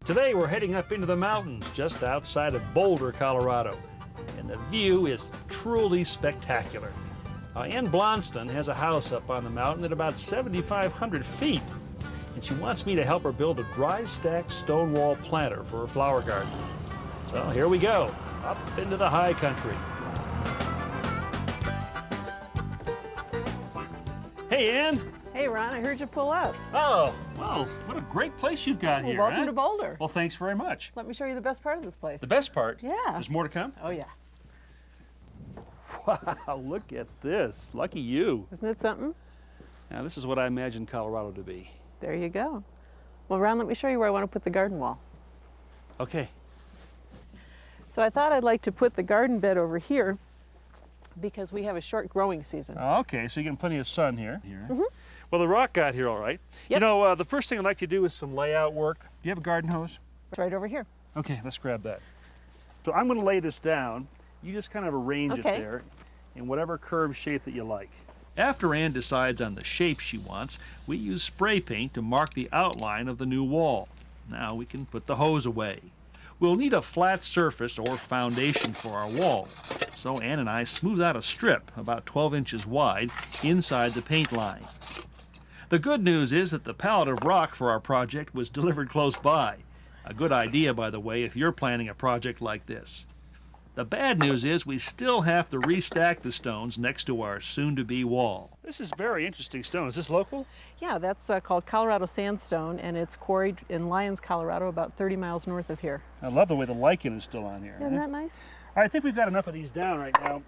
Today we're heading up into the mountains just outside of Boulder, Colorado, and the view is truly spectacular. Anne Blundstone has a house up on the mountain at about 7,500 feet, and she wants me to help her build a dry stack stone wall planter for her flower garden. So here we go, up into the high country. Hey, Anne. Hey, Ron, I heard you pull up. Oh, well, what a great place you've got here. Welcome to Boulder. Well, thanks very much. Let me show you the best part of this place. The best part? Yeah. There's more to come? Oh, yeah. Wow, look at this. Lucky you. Isn't it something? Now, this is what I imagined Colorado to be. There you go. Well, Ron, let me show you where I want to put the garden wall. Okay. So I thought I'd like to put the garden bed over here because we have a short growing season. Okay, so you're getting plenty of sun here. Mm-hmm. Well, the rock got here all right. Yep. You know, the first thing I'd like to do is some layout work. Do you have a garden hose? It's right over here. Okay, let's grab that. So I'm going to lay this down. You just kind of arrange it there in whatever curved shape that you like. After Anne decides on the shape she wants, we use spray paint to mark the outline of the new wall. Now we can put the hose away. We'll need a flat surface or foundation for our wall. So Anne and I smooth out a strip about 12 inches wide inside the paint line. The good news is that the pallet of rock for our project was delivered close by. A good idea, by the way, if you're planning a project like this. The bad news is we still have to restack the stones next to our soon-to-be wall. This is very interesting stone. Is this local? Yeah, that's called Colorado sandstone, and it's quarried in Lyons, Colorado, about 30 miles north of here. I love the way the lichen is still on here. Isn't that nice? All right, I think we've got enough of these down right now.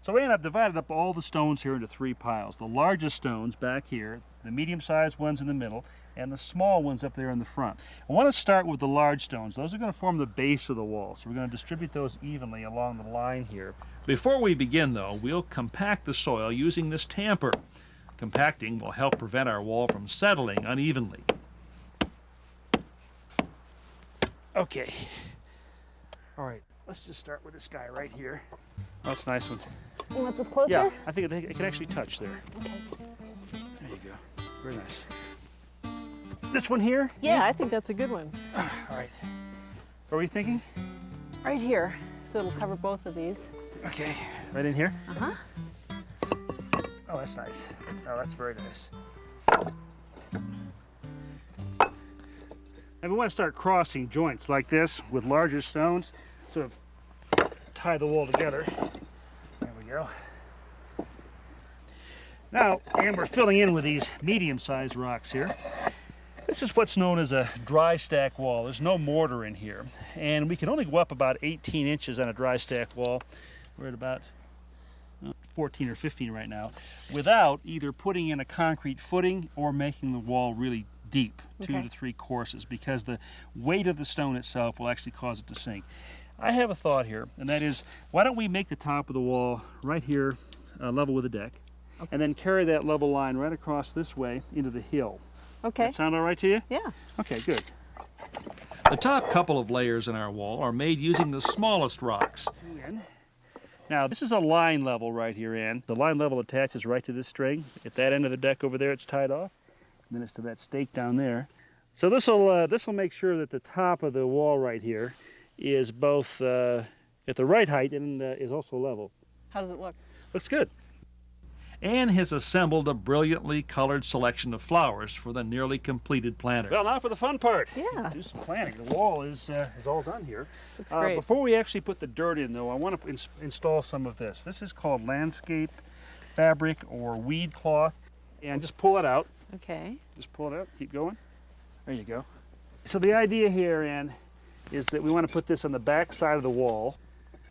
So Anne, I've divided up all the stones here into 3 piles. The largest stones back here, the medium-sized ones in the middle, and the small ones up there in the front. I want to start with the large stones. Those are going to form the base of the wall, so we're going to distribute those evenly along the line here. Before we begin, though, we'll compact the soil using this tamper. Compacting will help prevent our wall from settling unevenly. Okay. All right, let's just start with this guy right here. Oh, that's a nice one. You want this closer? Yeah, I think it can actually touch there. Okay. There you go. Very nice. This one here? Yeah, I think that's a good one. All right. What are we thinking? Right here. So it'll cover both of these. Okay. Right in here? Uh-huh. Oh, that's nice. Oh, that's very nice. And we want to start crossing joints like this with larger stones, sort of tie the wall together. There we go. Now, and we're filling in with these medium-sized rocks here. This is what's known as a dry stack wall. There's no mortar in here, and we can only go up about 18 inches on a dry stack wall. We're at about 14 or 15 right now, without either putting in a concrete footing or making the wall really deep, 2 to 3 courses, because the weight of the stone itself will actually cause it to sink. I have a thought here, and that is, why don't we make the top of the wall right here level with the deck, and then carry that level line right across this way into the hill. Okay. That sound all right to you? Yeah. Okay, good. The top couple of layers in our wall are made using the smallest rocks. Now, this is a line level right here, Ann. The line level attaches right to this string. At that end of the deck over there, it's tied off. And then it's to that stake down there. So this will make sure that the top of the wall right here is both at the right height and is also level. How does it look? Looks good. Anne has assembled a brilliantly colored selection of flowers for the nearly completed planter. Well, now for the fun part. Yeah. Do some planting. The wall is all done here. That's great. Before we actually put the dirt in, though, I want to install some of this. This is called landscape fabric or weed cloth. And just pull it out. Okay. Just pull it out. Keep going. There you go. So the idea here, Anne, is that we want to put this on the back side of the wall.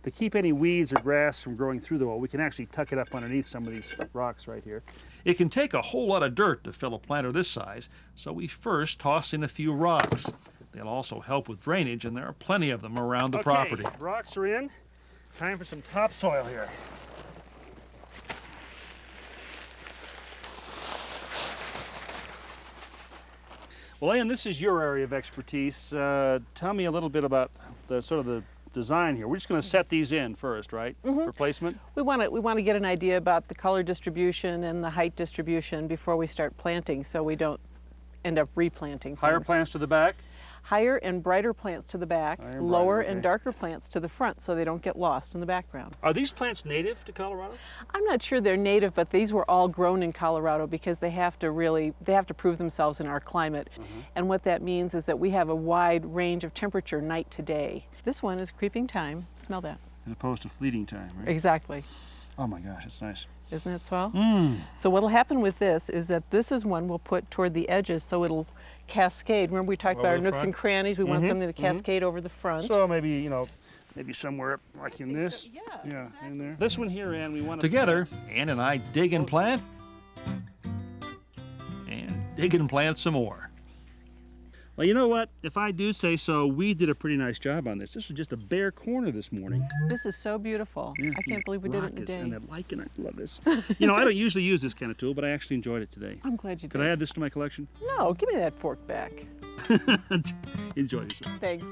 To keep any weeds or grass from growing through the wall, we can actually tuck it up underneath some of these rocks right here. It can take a whole lot of dirt to fill a planter this size, so we first toss in a few rocks. They'll also help with drainage, and there are plenty of them around the property. Rocks are in. Time for some topsoil here. Well, Ann, this is your area of expertise. Tell me a little bit about the design here. We're just going to set these in first, right? For placement? We want to get an idea about the color distribution and the height distribution before we start planting, so we don't end up replanting things. Higher plants to the back? higher and brighter plants to the back, Higher and lower brighter, and okay. darker plants to the front so they don't get lost in the background. Are these plants native to Colorado? I'm not sure they're native, but these were all grown in Colorado because they have to prove themselves in our climate. And what that means is that we have a wide range of temperature night to day. This one is creeping thyme. Smell that. As opposed to fleeting time, right? Exactly. Oh my gosh, it's nice. Isn't that swell? Mmm. So what'll happen with this is that this is one we'll put toward the edges so it'll cascade. Remember we talked about our the nooks front? and crannies? We want something to cascade over the front. So maybe, maybe somewhere like in this. Yeah, in there. This one here, Anne, we want to Together, Ann and I dig and plant, and dig and plant some more. Well, you know what? If I do say so, we did a pretty nice job on this. This was just a bare corner this morning. This is so beautiful. I can't believe we did it in a day. And that lichen, I love this. I don't usually use this kind of tool, but I actually enjoyed it today. I'm glad you did. Could I add this to my collection? No, give me that fork back. Enjoy yourself. Thanks.